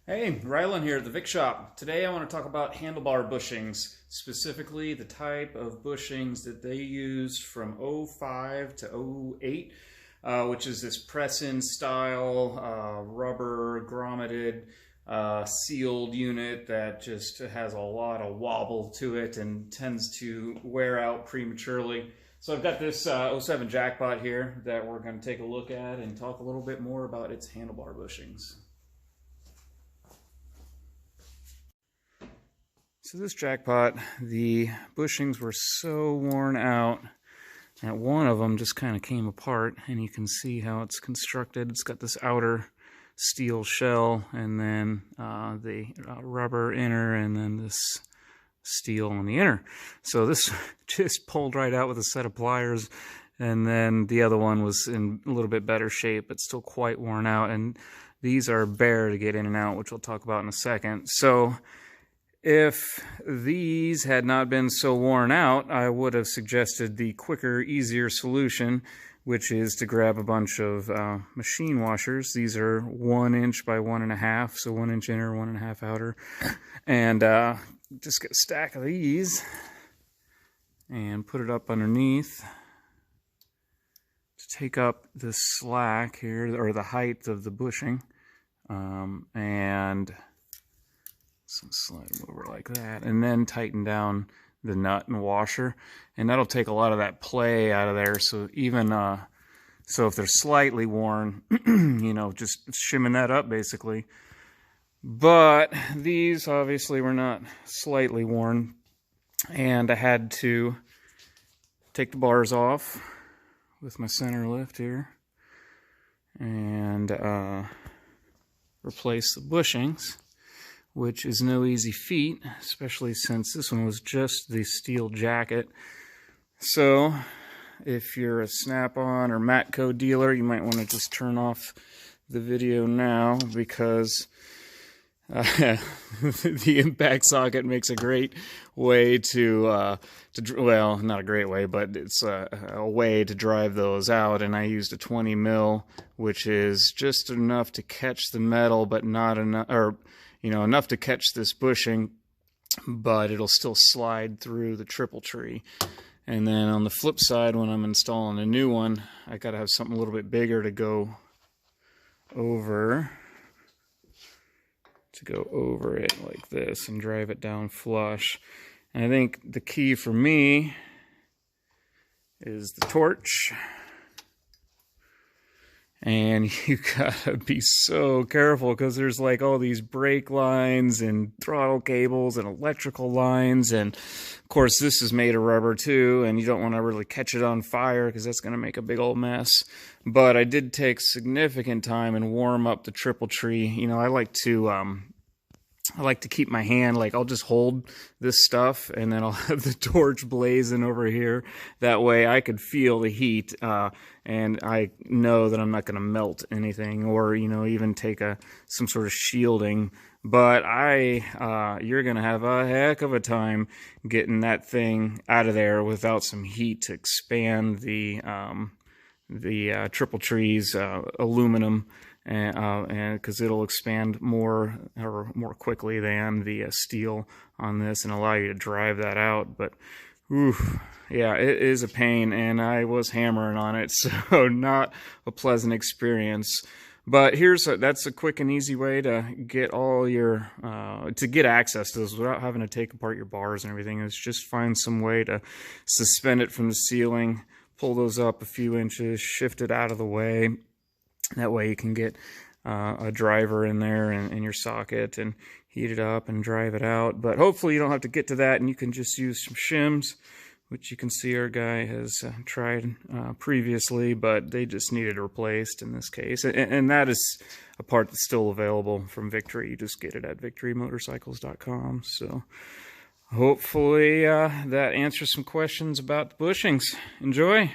Hey, Rylan here at the Vic Shop. Today I want to talk about handlebar bushings, specifically the type of bushings that they used from '05 to '08, which is this press-in style, rubber grommeted sealed unit that just has a lot of wobble to it and tends to wear out prematurely. So I've got this '07 Jackpot here that we're going to take a look at and talk a little bit more about its handlebar bushings. So this Jackpot, the bushings were so worn out that one of them just kind of came apart, and you can see how it's constructed. It's got this outer steel shell and then the rubber inner and then this steel on the inner. So this just pulled right out with a set of pliers, and then the other one was in a little bit better shape but still quite worn out, and these are bare to get in and out, which we'll talk about in a second. So if these had not been so worn out, I would have suggested the quicker, easier solution, which is to grab a bunch of machine washers. These are 1 inch by 1.5, so 1 inch inner, 1.5 outer, and just get a stack of these and put it up underneath to take up the slack here, or the height of the bushing, and so slide them over like that, and then tighten down the nut and washer, and that'll take a lot of that play out of there. So even so if they're slightly worn, you know, just shimming that up basically. But these obviously were not slightly worn, and I had to take the bars off with my center lift here and replace the bushings, which is no easy feat, especially since this one was just the steel jacket. So if you're a Snap-on or Matco dealer, you might want to just turn off the video now, because the impact socket makes a great way to well, not a great way, but it's a way to drive those out. And I used a 20 mil, which is just enough to catch the metal, but not enough, or you know, enough to catch this bushing, but it'll still slide through the triple tree. And then on the flip side, when I'm installing a new one, I gotta have something a little bit bigger to go over it like this and drive it down flush. And I think the key for me is the torch. And you gotta be so careful, because there's like all these brake lines and throttle cables and electrical lines, and of course this is made of rubber too, and you don't want to really catch it on fire because that's going to make a big old mess. But I did take significant time and warm up the triple tree. You know, I like to keep my hand, like I'll just hold this stuff and then I'll have the torch blazing over here. That way I could feel the heat, and I know that I'm not going to melt anything, or, you know, even take some sort of shielding. But you're going to have a heck of a time getting that thing out of there without some heat to expand the triple tree's aluminum, and because it'll expand more quickly than the steel on this, and allow you to drive that out. But oof, yeah, it is a pain, and I was hammering on it, so not a pleasant experience. But that's a quick and easy way to get all your to get access to this without having to take apart your bars and everything. Is just find some way to suspend it from the ceiling, pull those up a few inches, shift it out of the way. That way you can get a driver in there and your socket and heat it up and drive it out. But hopefully you don't have to get to that, and you can just use some shims, which you can see our guy has tried previously, but they just needed replaced in this case. And that is a part that's still available from Victory. You just get it at victorymotorcycles.com. So hopefully that answers some questions about the bushings. Enjoy!